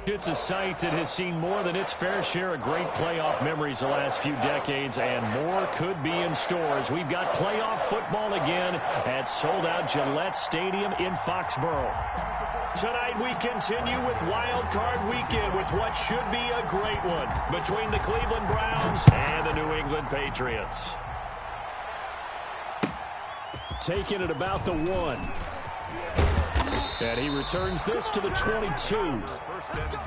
It's a site that has seen more than its fair share of great playoff memories the last few decades, and more could be in store as we've got playoff football again at sold-out Gillette Stadium in Foxborough. Tonight we continue with Wild Card Weekend with what should be a great one between the Cleveland Browns and the New England Patriots. Taking it about the 1. And he returns this to the 22. First and 10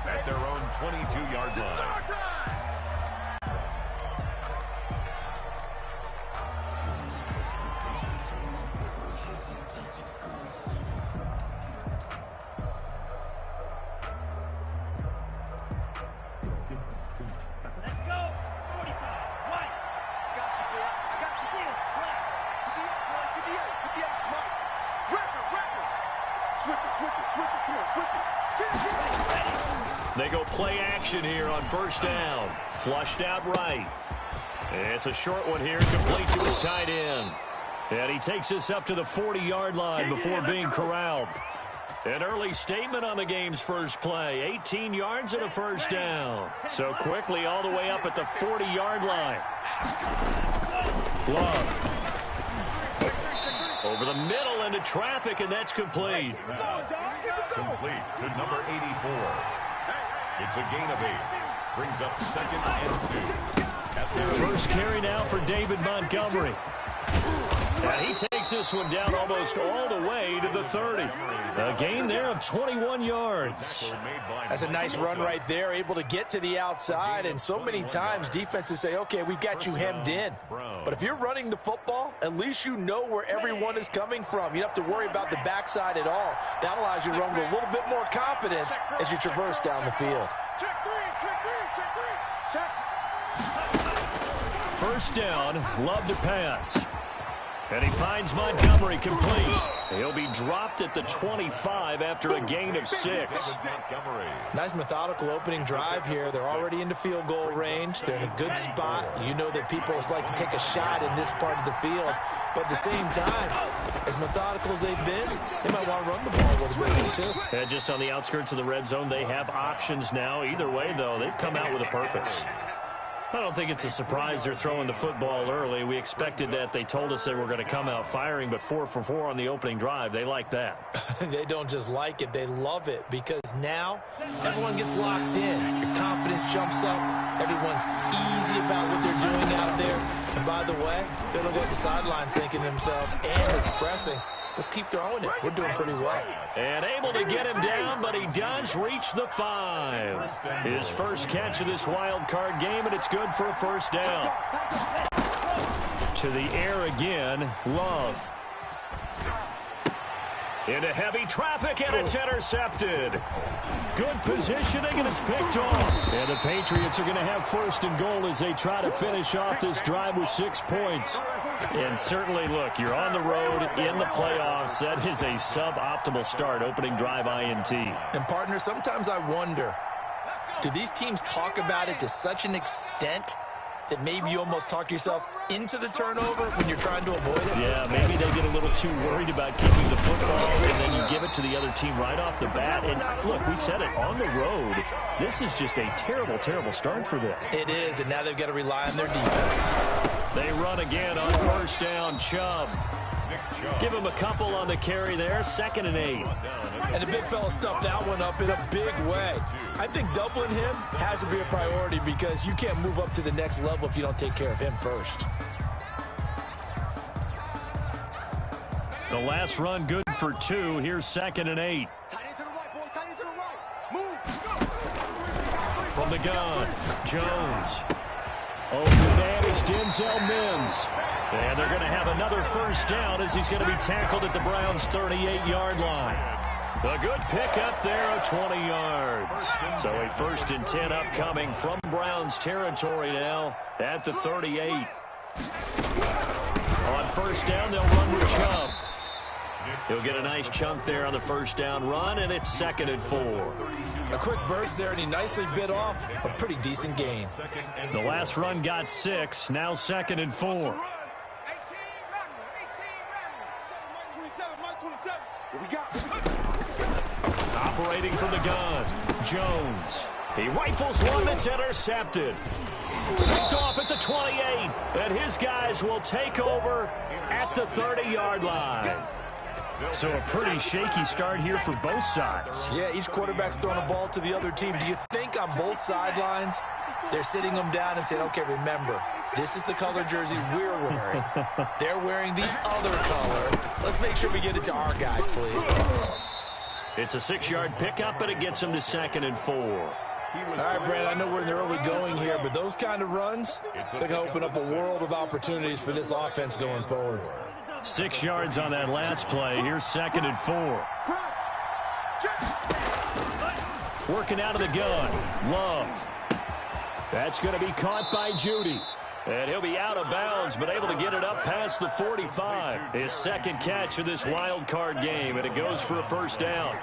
at their own 22-yard line. They go play action here on first down. Flushed out right. It's a short one here, complete to his tight end. And he takes this up to the 40-yard line before being corralled. An early statement on the game's first play. 18 yards and a first down. So quickly all the way up at the 40-yard line. Love. Over the middle into traffic, and that's complete. Complete to number 84. It's a gain of 8. Brings up 2nd and 2. First carry now for David Montgomery. And he takes this one down almost all the way to the 30. A gain there of 21 yards. That's a nice run right there, able to get to the outside. And so many times defenses say, okay, we've got you hemmed in. But if you're running the football, at least you know where everyone is coming from. You don't have to worry about the backside at all. That allows you to run with a little bit more confidence as you traverse down the field. First down, Love to pass. And he finds Montgomery complete. He'll be dropped at the 25 after a gain of 6. Nice methodical opening drive here. They're already into field goal range. They're in a good spot. You know that people like to take a shot in this part of the field. But at the same time, as methodical as they've been, they might want to run the ball a little bit too. And just on the outskirts of the red zone, they have options now. Either way, though, they've come out with a purpose. I don't think it's a surprise they're throwing the football early. We expected that. They told us they were going to come out firing, but 4 for 4 on the opening drive. They like that. They don't just like it. They love it because now everyone gets locked in. Your confidence jumps up. Everyone's easy about what they're doing out there. And by the way, they're looking at the sideline thinking to themselves and expressing, let's keep throwing it. We're doing pretty well. And able to get him down, but he does reach the 5. His first catch of this wild card game, and it's good for a first down. To the air again, Love. Into heavy traffic, and it's intercepted. Good positioning, and it's picked off. And the Patriots are going to have first and goal as they try to finish off this drive with 6 points. And certainly, look, you're on the road in the playoffs. That is a suboptimal start, opening drive INT. And, partner, sometimes I wonder, do these teams talk about it to such an extent that maybe you almost talk yourself into the turnover when you're trying to avoid it? Yeah, maybe they get a little too worried about keeping the football, and then you give it to the other team right off the bat. And, look, we said it, on the road, this is just a terrible, terrible start for them. It is, and now they've got to rely on their defense. They run again on first down, Chubb. Give him a couple on the carry there, 2nd and 8. And the big fella stuffed that one up in a big way. I think doubling him has to be a priority because you can't move up to the next level if you don't take care of him first. The last run good for 2. Here's 2nd and 8. From the gun, Jones. Oh, the man is Denzel Mims. And they're going to have another first down as he's going to be tackled at the Browns' 38-yard line. A good pickup there of 20 yards. So a 1st and 10 upcoming from Browns territory now at the 38. On first down, they'll run with Chubb. He'll get a nice chunk there on the first down run, and it's 2nd and 4. A quick burst there, and he nicely bit off a pretty decent gain. The last run got 6, now 2nd and 4. Operating from the gun, Jones. He rifles one that's intercepted. Picked off at the 28, and his guys will take over at the 30-yard line. So a pretty shaky start here for both sides. Yeah, each quarterback's throwing a ball to the other team. Do you think on both sidelines they're sitting them down and saying, okay, remember, this is the color jersey we're wearing. They're wearing the other color. Let's make sure we get it to our guys, please. It's a 6-yard pickup, and it gets him to 2nd and 4. All right, Brad, I know we're in the early going here, but those kind of runs, they can open up a world of opportunities for this offense going forward. 6 yards on that last play. Here's 2nd and 4. Working out of the gun. Love. That's going to be caught by Judy. And he'll be out of bounds, but able to get it up past the 45. His second catch of this wild card game, and it goes for a first down.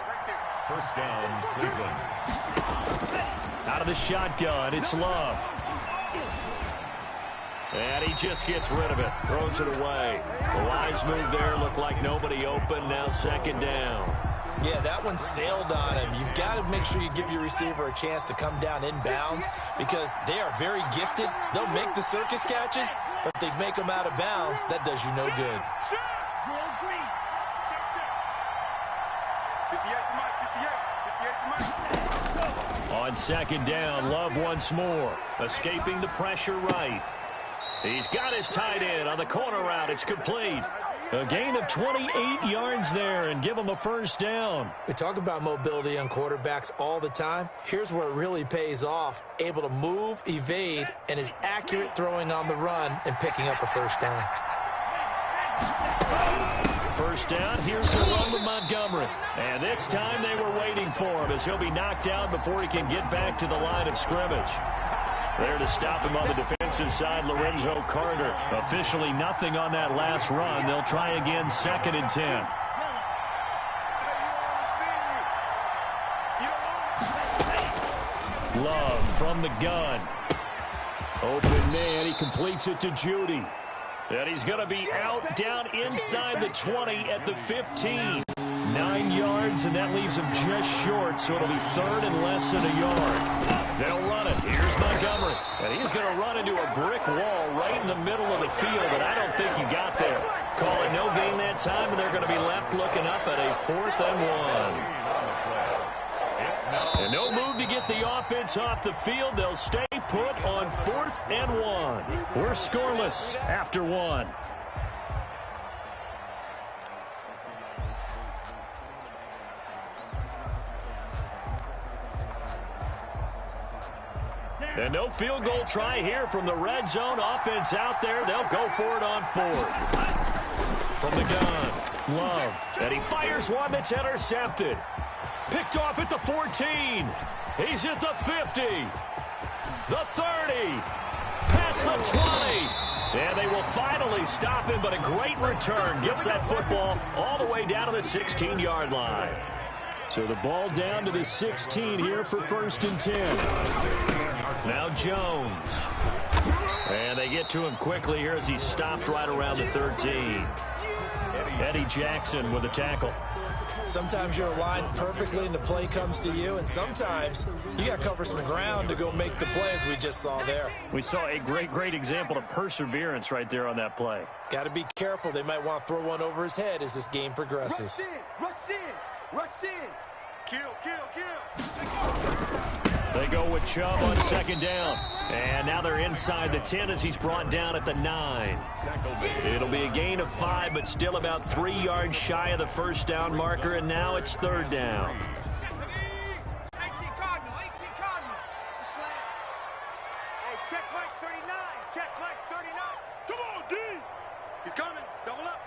First down, Cleveland. Out of the shotgun, it's Love. And he just gets rid of it, throws it away. The wise move there, looked like nobody open, now 2nd down. Yeah, that one sailed on him. You've got to make sure you give your receiver a chance to come down inbounds because they are very gifted. They'll make the circus catches, but if they make them out of bounds, that does you no good. On 2nd down, Love once more, escaping the pressure right. He's got his tight end on the corner route. It's complete. A gain of 28 yards there and give him a first down. We talk about mobility on quarterbacks all the time. Here's where it really pays off. Able to move, evade, and is accurate throwing on the run and picking up a first down. First down, here's the run with Montgomery. And this time they were waiting for him as he'll be knocked out before he can get back to the line of scrimmage. There to stop him on the defensive side, Lorenzo Carter. Officially nothing on that last run. They'll try again, 2nd and 10. Love from the gun. Open man, he completes it to Judy. And he's going to be out down inside the 20 at the 15. 9 yards, and that leaves him just short, so it'll be 3rd and less than a yard. They'll run it. Here's Montgomery. And he's going to run into a brick wall right in the middle of the field, and I don't think he got there. Call it no gain that time, and they're going to be left looking up at a 4th and 1. And no move to get the offense off the field. They'll stay put on 4th and 1. We're scoreless after 1. And no field goal try here from the red zone. Offense out there. They'll go for it on 4th. From the gun, Love. And he fires one that's intercepted. Picked off at the 14. He's at the 50. The 30. Past the 20. And they will finally stop him, but a great return. Gets that football all the way down to the 16-yard line. So the ball down to the 16 here for 1st and 10. Now Jones. And they get to him quickly here as he's stopped right around the 13. Eddie Jackson with a tackle. Sometimes you're aligned perfectly and the play comes to you, and sometimes you got to cover some ground to go make the play as we just saw there. We saw a great example of perseverance right there on that play. Got to be careful. They might want to throw one over his head as this game progresses. Rush in, rush in. Kill. They go with Chubb on 2nd down. And now they're inside the 10 as he's brought down at the 9. It'll be a gain of 5, but still about 3 yards shy of the first down marker, and now it's 3rd down. 18 Cardinal. Hey, check Mike 39. Come on, D. He's coming. Double up.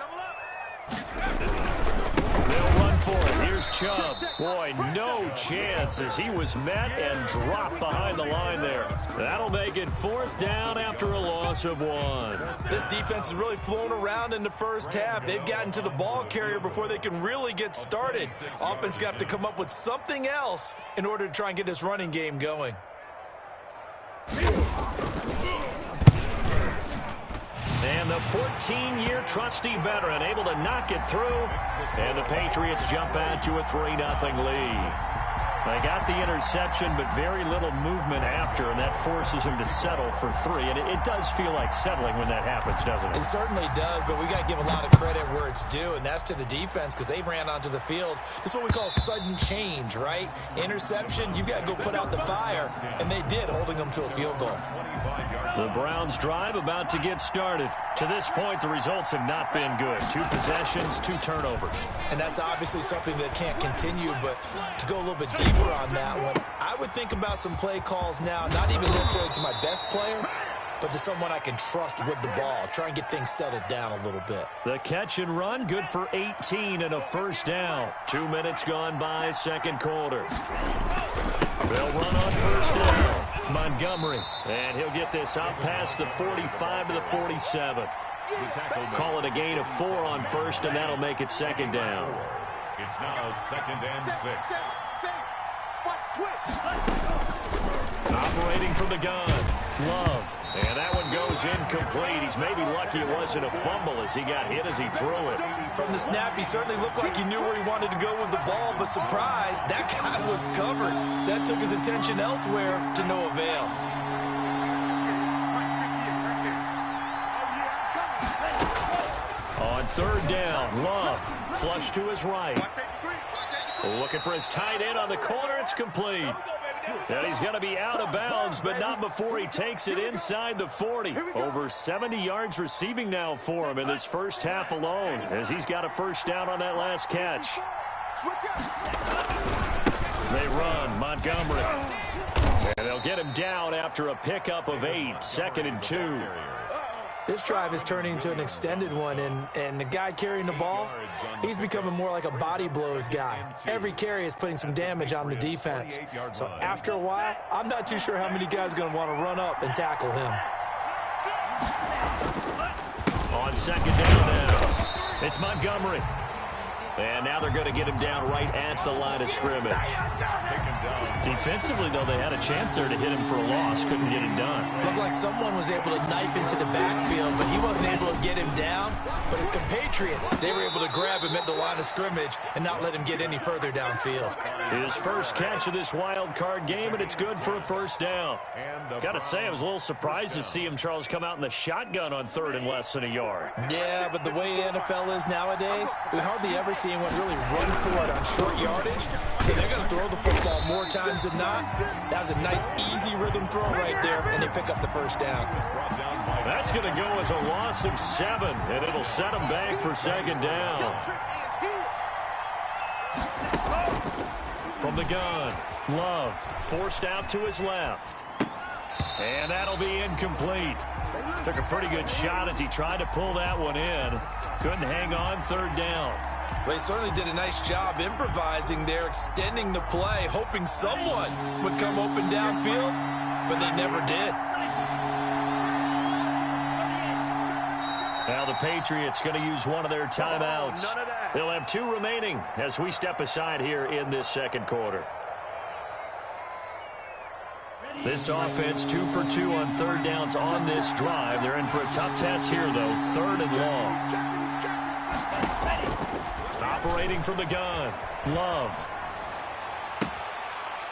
They'll run for it. Here's Chubb. Boy, no chance as he was met and dropped behind the line there. That'll make it 4th down after a loss of 1. This defense is really flown around in the first half. They've gotten to the ball carrier before they can really get started. Offense got to come up with something else in order to try and get this running game going. And the 14-year trusty veteran able to knock it through. And the Patriots jump out to a 3-0 lead. They got the interception, but very little movement after, and that forces him to settle for 3. And it does feel like settling when that happens, doesn't it? It certainly does, but we got to give a lot of credit where it's due, and that's to the defense because they ran onto the field. It's what we call sudden change, right? Interception, you got to go put out the fire, and they did, holding them to a field goal. The Browns drive about to get started. To this point, the results have not been good. 2 possessions, 2 turnovers. And that's obviously something that can't continue, but to go a little bit deeper on that one, I would think about some play calls now, not even necessarily to my best player, but to someone I can trust with the ball. Try and get things settled down a little bit. The catch and run, good for 18 and a first down. 2 minutes gone by, second quarter. They'll run on first down. Montgomery, and he'll get this up past the 45 to the 47. Call it a gain of 4 on first, and that'll make it second down. It's now 2nd and 6. Operating from the gun, Love. And that one goes incomplete. He's maybe lucky it wasn't a fumble as he got hit as he threw it. From the snap, he certainly looked like he knew where he wanted to go with the ball, but surprise, that guy was covered. So that took his attention elsewhere to no avail. On third down, Love, flush to his right. Looking for his tight end on the corner, it's complete. And he's going to be out of bounds, but not before he takes it inside the 40. Over 70 yards receiving now for him in this first half alone, as he's got a first down on that last catch. They run, Montgomery. And they'll get him down after a pickup of 8, 2nd and 2. This drive is turning into an extended one, and the guy carrying the ball, he's becoming more like a body blows guy. Every carry is putting some damage on the defense. So after a while, I'm not too sure how many guys are going to want to run up and tackle him. On second down now, it's Montgomery. And now they're going to get him down right at the line of scrimmage. Defensively, though, they had a chance there to hit him for a loss. Couldn't get it done. Looked like someone was able to knife into the backfield, but he wasn't able to get him down. But his compatriots, they were able to grab him at the line of scrimmage and not let him get any further downfield. His first catch of this wild card game, and it's good for a first down. Got to say, I was a little surprised to see him, Charles, come out in the shotgun on third and less than a yard. Yeah, but the way the NFL is nowadays, we hardly ever see anyone really run for it on short yardage. So they're going to throw the football more times than not. That was a nice, easy rhythm throw right there, and they pick up the first down. That's going to go as a loss of 7, and it'll set them back for second down. From the gun, Love forced out to his left. And that'll be incomplete. Took a pretty good shot as he tried to pull that one in. Couldn't hang on, third down. They certainly did a nice job improvising there, extending the play, hoping someone would come open downfield, but they never did. Now the Patriots going to use one of their timeouts. They'll have 2 remaining as we step aside here in this second quarter. This offense 2 for 2 on third downs on this drive. They're in for a tough test here, though. 3rd and long. Operating from the gun, Love.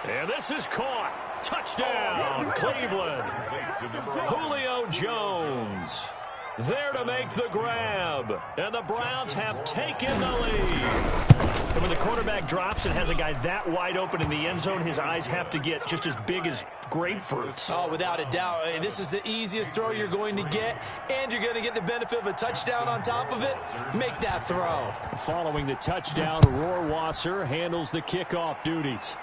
And this is caught. Touchdown, Cleveland. Julio Jones there to make the grab. And the Browns have taken the lead. And when the quarterback drops and has a guy that wide open in the end zone, his eyes have to get just as big as grapefruits. Oh, without a doubt. This is the easiest throw you're going to get, and you're going to get the benefit of a touchdown on top of it. Make that throw. Following the touchdown, Rohrwasser handles the kickoff duties.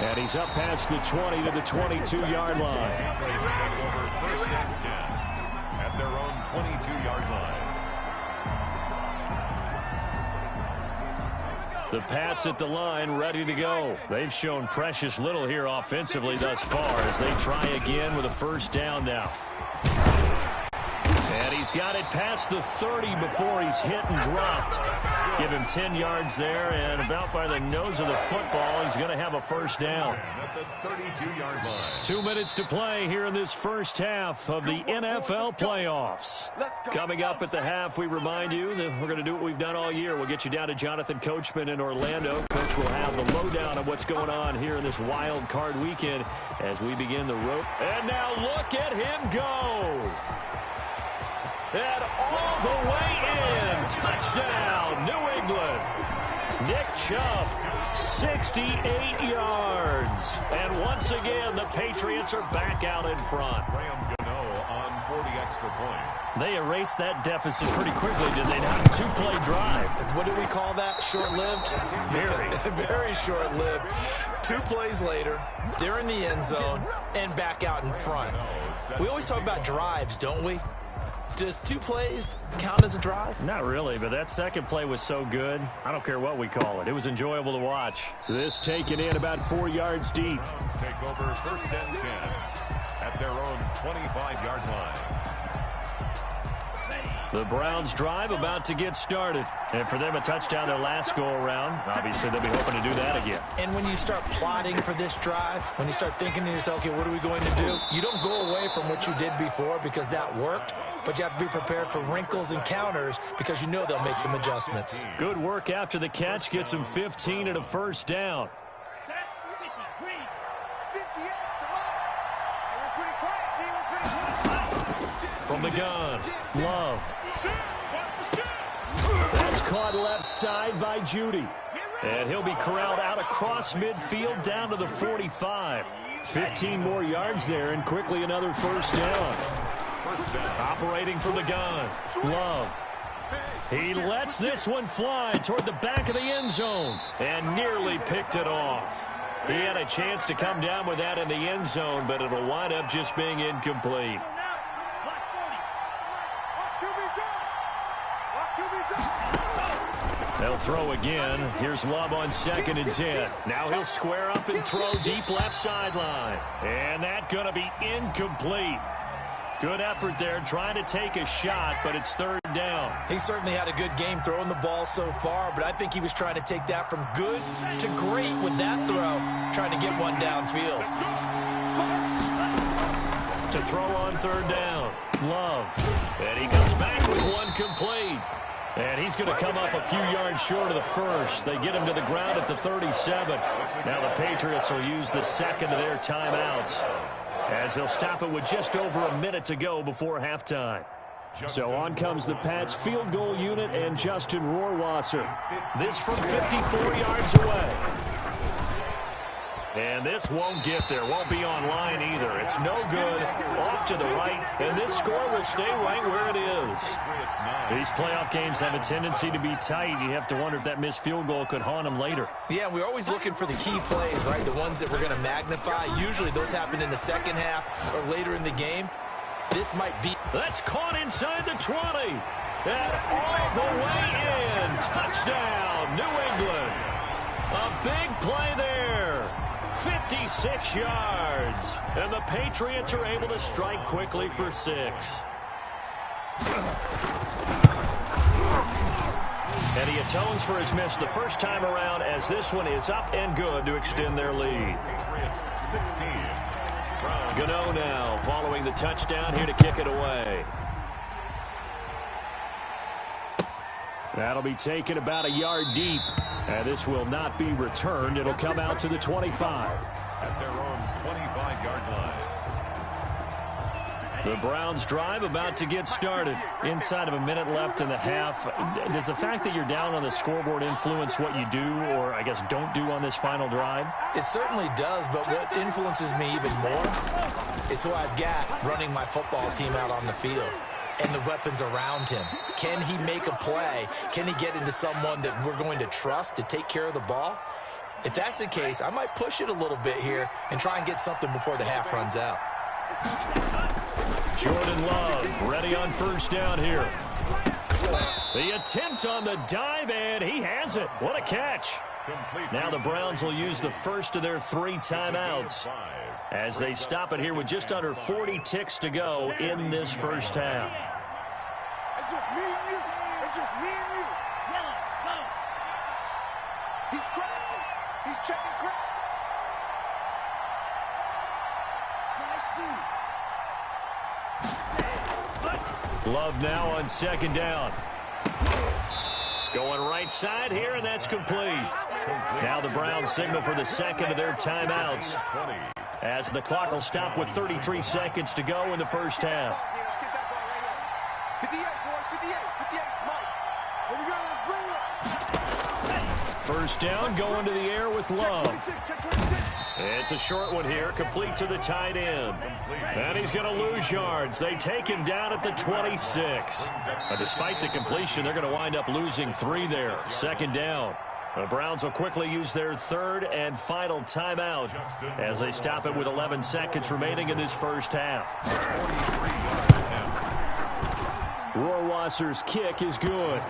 And he's up past the 20 to the 22-yard line. First and 10 at their own 22-yard line. The Pats at the line, ready to go. They've shown precious little here offensively thus far as they try again with a first down now. And he He's got it past the 30 before he's hit and dropped. Give him 10 yards there, and about by the nose of the football, he's going to have a first down. At the 32-yard line. 2 minutes to play here in this first half of the NFL playoffs. Coming up at the half, we remind you that we're going to do what we've done all year. We'll get you down to Jonathan Coachman in Orlando. Coach will have the lowdown of what's going on here in this wild card weekend as we begin the road. And now look at him go. And all the way in. Touchdown, New England. Nick Chubb, 68 yards. And once again, the Patriots are back out in front. Graham Gano on 40 extra point. They erased that deficit pretty quickly, did they not? Two-play drive. What do we call that? Short-lived? Very. Very short-lived. 2 plays later, they're in the end zone and back out in front. We always talk about drives, don't we? Does 2 plays count as a drive? Not really, but that second play was so good. I don't care what we call it. It was enjoyable to watch. This taken in about 4 yards deep. Browns take over first and 10 at their own 25-yard line. The Browns drive about to get started. And for them, a touchdown their last go-around. Obviously, they'll be hoping to do that again. And when you start plotting for this drive, when you start thinking to yourself, okay, what are we going to do? You don't go away from what you did before because that worked, but you have to be prepared for wrinkles and counters because you know they'll make some adjustments. Good work after the catch. Gets him 15 and a first down. From the gun, Love. That's caught left side by Judy. And he'll be corralled out across midfield down to the 45. 15 more yards there, and quickly another first down. Operating from the gun, Love. He lets this one fly toward the back of the end zone and nearly picked it off. He had a chance to come down with that in the end zone, but it'll wind up just being incomplete. They'll throw again. Here's Love on 2nd and 10. Now he'll square up and throw deep left sideline. And that's going to be incomplete. Good effort there trying to take a shot, but it's 3rd down. He certainly had a good game throwing the ball so far, but I think he was trying to take that from good to great with that throw, trying to get one downfield. To throw on 3rd down, Love. And he comes back with one complete. And he's going to come up a few yards short of the first. They get him to the ground at the 37. Now the Patriots will use the second of their timeouts, as they'll stop it with just over a minute to go before halftime. So on comes the Pats field goal unit and Justin Rohrwasser. This from 54 yards away. And this won't get there. Won't be online either. It's no good. Off to the right. And this score will stay right where it is. These playoff games have a tendency to be tight. You have to wonder if that missed field goal could haunt them later. Yeah, we're always looking for the key plays, right? The ones that we're going to magnify. Usually those happen in the second half or later in the game. This might be. That's caught inside the 20. And all the way in. Touchdown, New England. A big play there. 56 yards. And the Patriots are able to strike quickly for 6. And he atones for his miss the first time around, as this one is up and good to extend their lead. Patriots 16. Gano now following the touchdown here to kick it away. That'll be taken about a yard deep. And this will not be returned. It'll come out to the 25. At their own 25-yard line. The Browns drive about to get started. Inside of a minute left in the half. Does the fact that you're down on the scoreboard influence what you do, or I guess don't do on this final drive? It certainly does, but what influences me even more is who I've got running my football team out on the field and the weapons around him. Can he make a play? Can he get into someone that we're going to trust to take care of the ball? If that's the case, I might push it a little bit here and try and get something before the half runs out. Jordan Love ready on first down here. The attempt on the dive, and he has it. What a catch. Now the Browns will use the first of their 3 timeouts as they stop it here with just under 40 ticks to go in this first half. It's just me and you. It's just me and you. Yellow, go. He's crashing. He's checking crash. Love now on second down. Going right side here, and that's complete. Now the Browns signal for the second of their timeouts, as the clock will stop with 33 seconds to go in the first half. 58, boys, 58, Mike. Here we go, let's bring it. First down, going to the air with Love. It's a short one here, complete to the tight end. And he's going to lose yards. They take him down at the 26. But despite the completion, they're going to wind up losing 3 there. Second down. The Browns will quickly use their third and final timeout as they stop it with 11 seconds remaining in this first half. Rohrwasser's kick is good.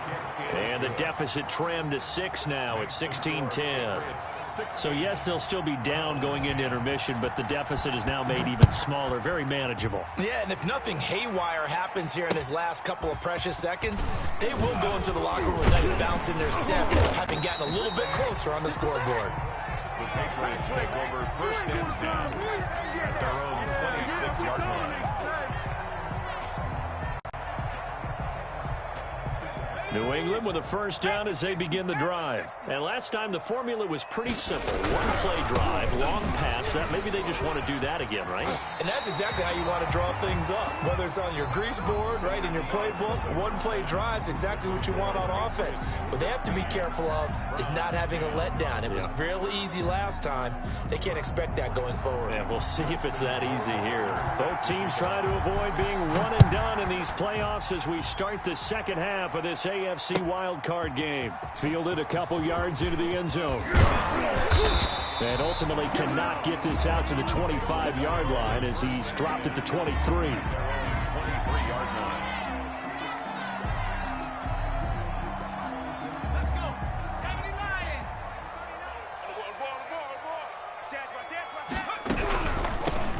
And the deficit trimmed to 6 now at 16-10. So, yes, they'll still be down going into intermission, but the deficit is now made even smaller, very manageable. Yeah, and if nothing haywire happens here in his last couple of precious seconds, they will go into the locker room with a nice bounce in their step, having gotten a little bit closer on the scoreboard. The Patriots take over first and 10 at their own 26-yard line. New England with a first down as they begin the drive. And last time the formula was pretty simple. One play drive, long pass. That maybe they just want to do that again, right? And that's exactly how you want to draw things up. Whether it's on your grease board, right, in your playbook, one play drive's exactly what you want on offense. What they have to be careful of is not having a letdown. It was really easy last time. They can't expect that going forward. Yeah, we'll see if it's that easy here. Both teams trying to avoid being one and done in these playoffs as we start the second half of this AFC wildcard game. Fielded a couple yards into the end zone. And ultimately cannot get this out to the 25-yard line as he's dropped at the 23. 23-yard line. Let's go. 70 Lion.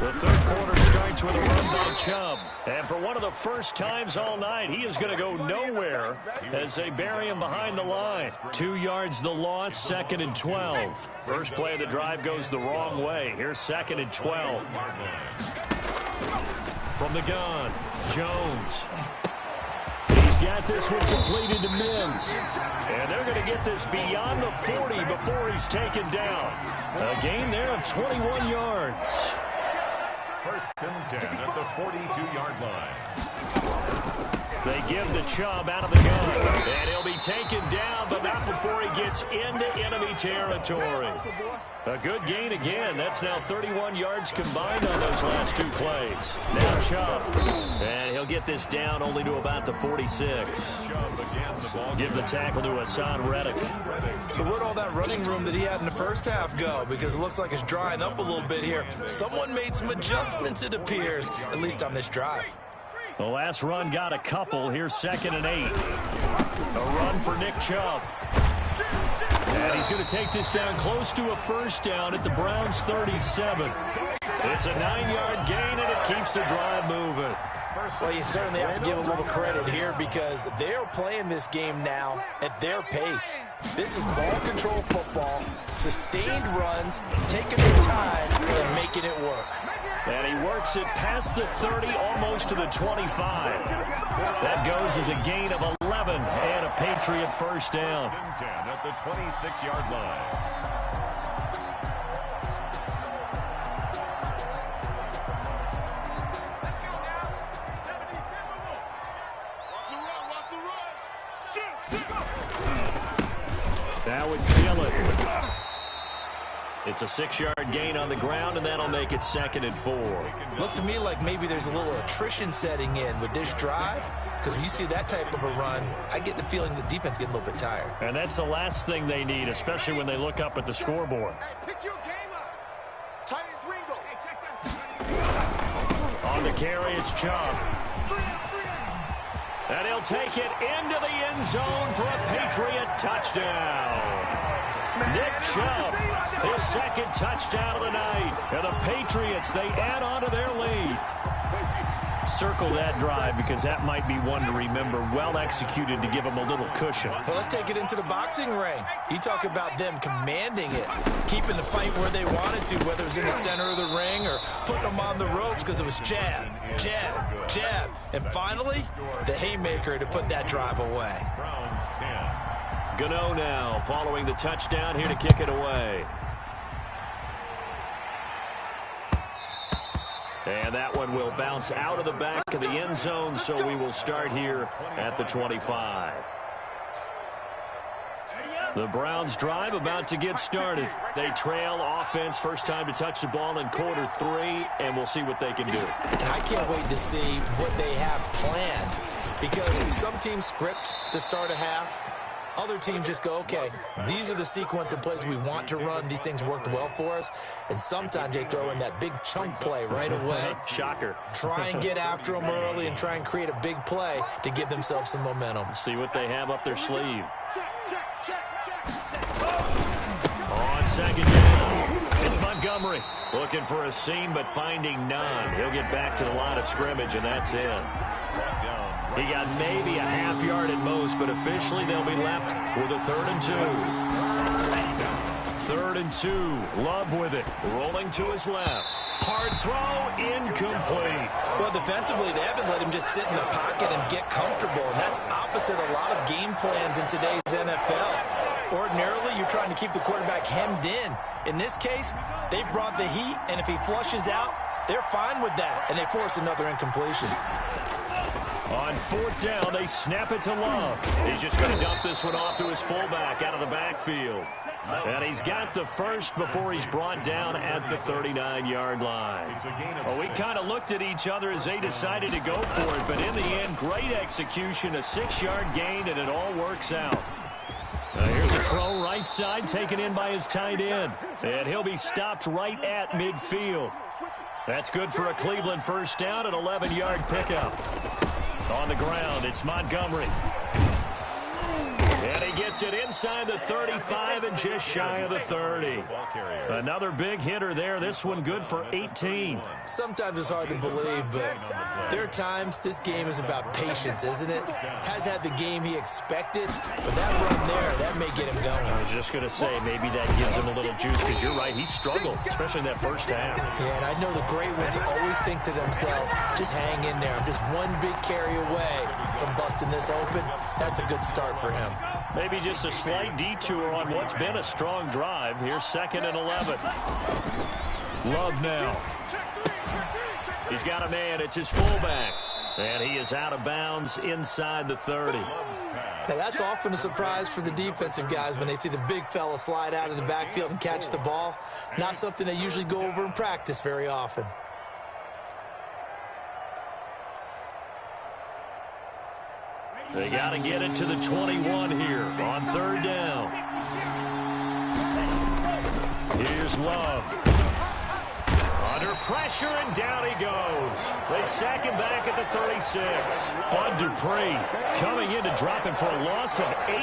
The third quarter starts with a run by Chubb. And for one of the first times all night, he is going to go nowhere as they bury him behind the line. 2 yards the loss, second and 12. First play of the drive goes the wrong way. Here's second and 12. From the gun, Jones. He's got this one completed to Mims. And they're going to get this beyond the 40 before he's taken down. A gain there of 21 yards. First and 10 at the 42-yard line. They give the Chubb out of the gun. And he'll be taken down, but not before he gets into enemy territory. A good gain again. That's now 31 yards combined on those last 2 plays. Now Chubb. And he'll get this down only to about the 46. Give the tackle to Hassan Reddick. So where'd all that running room that he had in the first half go? Because it looks like it's drying up a little bit here. Someone made some adjustments, it appears, at least on this drive. The last run got a couple. Here's second and 8. A run for Nick Chubb. And he's going to take this down close to a first down at the Browns' 37. It's a 9-yard gain, and it keeps the drive moving. Well, you certainly have to give a little credit here because they're playing this game now at their pace. This is ball control football, sustained runs, taking their time, and making it work. And he works it past the 30, almost to the 25. That goes as a gain of 11 and a Patriot first down. 10 at the 26-yard line. Now it's Dillon. It's a 6-yard gain on the ground, and that'll make it second and 4. Looks to me like maybe there's a little attrition setting in with this drive, because when you see that type of a run, I get the feeling the defense getting a little bit tired. And that's the last thing they need, especially when they look up at the scoreboard. Hey, pick your game up. Tight as Ringo. Hey, check On the carry, it's Chubb. And he'll take it into the end zone for a Patriot touchdown. Nick Chubb, his second touchdown of the night. And the Patriots, they add on to their lead. Circle that drive because that might be one to remember. Well executed to give them a little cushion. Well, let's take it into the boxing ring. You talk about them commanding it, keeping the fight where they wanted to, whether it was in the center of the ring or putting them on the ropes because it was jab, jab, jab. And finally, the haymaker to put that drive away. Browns 10. Gano now following the touchdown here to kick it away. And that one will bounce out of the back of the end zone, so we will start here at the 25. The Browns drive about to get started. They trail offense, first time to touch the ball in quarter 3, and we'll see what they can do. And I can't wait to see what they have planned, because some teams script to start a half. Other teams just go, okay, these are the sequence of plays we want to run. These things worked well for us. And sometimes they throw in that big chunk play right away. Shocker. Try and get after them early and try and create a big play to give themselves some momentum. See what they have up their sleeve. On second down, it's Montgomery. Looking for a seam, but finding none. He'll get back to the line of scrimmage, and that's it. He got maybe a half yard at most, but officially they'll be left with a 3rd and 2. 3rd and 2. Love with it. Rolling to his left. Hard throw, incomplete. Well, defensively, they haven't let him just sit in the pocket and get comfortable, and that's opposite a lot of game plans in today's NFL. Ordinarily, you're trying to keep the quarterback hemmed in. In this case, they brought the heat, and if he flushes out, they're fine with that, and they force another incompletion. On 4th down, they snap it to Love. He's just going to dump this one off to his fullback out of the backfield. And he's got the first before he's brought down at the 39-yard line. Well, we kind of looked at each other as they decided to go for it, but in the end, great execution, a 6-yard gain, and it all works out. Here's a throw right side, taken in by his tight end. And he'll be stopped right at midfield. That's good for a Cleveland first down, an 11-yard pickup. On the ground, it's Montgomery. And he gets it inside the 35 and just shy of the 30. Another big hitter there. This one good for 18. Sometimes it's hard to believe, but there are times this game is about patience, isn't it? Has had the game he expected, but that run there, that may get him going. I was just going to say, maybe that gives him a little juice, because you're right, he struggled, especially in that first half. Yeah, and I know the great ones always think to themselves, just hang in there. I'm just one big carry away from busting this open. That's a good start for him. Maybe just a slight detour on what's been a strong drive. Here's 2nd and 11. Love now. He's got a man. It's his fullback. And he is out of bounds inside the 30. Now, that's often a surprise for the defensive guys when they see the big fella slide out of the backfield and catch the ball. Not something they usually go over in practice very often. They got to get it to the 21 here on 3rd down. Here's Love. Under pressure, and down he goes. They sack him back at the 36. Bud Dupree coming in to drop him for a loss of 8,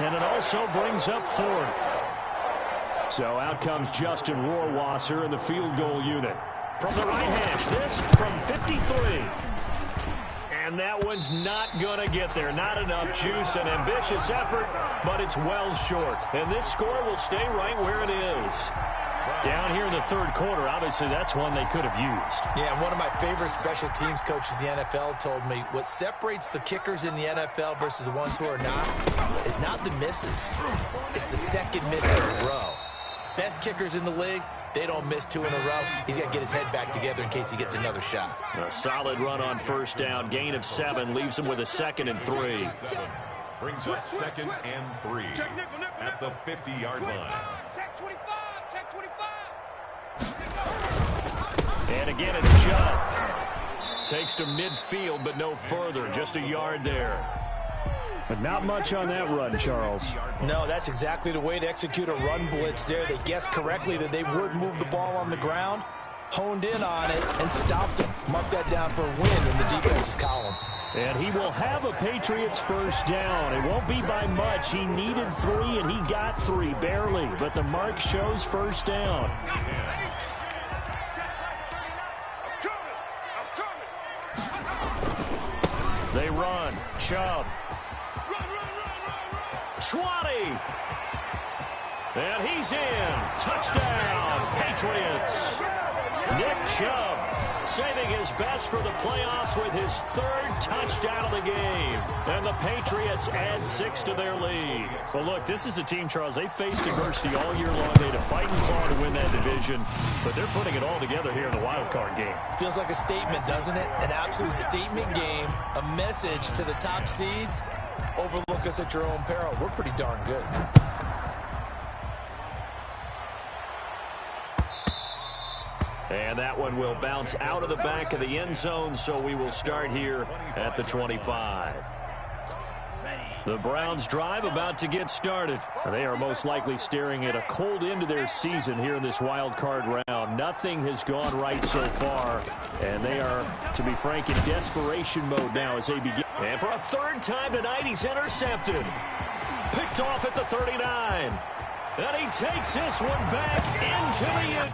and it also brings up 4th. So out comes Justin Rohrwasser in the field goal unit. From the right hash, this from 53. And that one's not going to get there. Not enough juice, an ambitious effort, but it's well short. And this score will stay right where it is. Down here in the 3rd quarter, obviously that's one they could have used. Yeah, and one of my favorite special teams coaches in the NFL told me what separates the kickers in the NFL versus the ones who are not is not the misses. It's the second miss in a row. Best kickers in the league, they don't miss 2 in a row. He's got to get his head back together in case he gets another shot. A solid run on 1st down. Gain of 7 leaves him with a 2nd and 3. Brings up 2nd and 3 at the 50-yard line. Check 25, check 25. And again, it's Judd. Takes to midfield, but no further. Just a yard there. But not much on that run, Charles. No, that's exactly the way to execute a run blitz there. They guessed correctly that they would move the ball on the ground, honed in on it, and stopped him. Mark that down for a win in the defense's column. And he will have a Patriots first down. It won't be by much. He needed 3, and he got 3, barely. But the mark shows first down. Chubb. 20. And he's in. Touchdown, Patriots. Nick Chubb saving his best for the playoffs with his third touchdown of the game. And the Patriots add 6 to their lead. Well, look, this is a team, Charles. They faced adversity all year long. They had to fight and claw to win that division. But they're putting it all together here in the wild card game. Feels like a statement, doesn't it? An absolute statement game. A message to the top seeds. Overlook us at your own peril. We're pretty darn good. And that one will bounce out of the back of the end zone, so we will start here at the 25. The Browns drive about to get started. They are most likely staring at a cold end to their season here in this wild card round. Nothing has gone right so far, and they are, to be frank, in desperation mode now as they begin. And for a third time tonight, he's intercepted. Picked off at the 39. And he takes this one back into the end.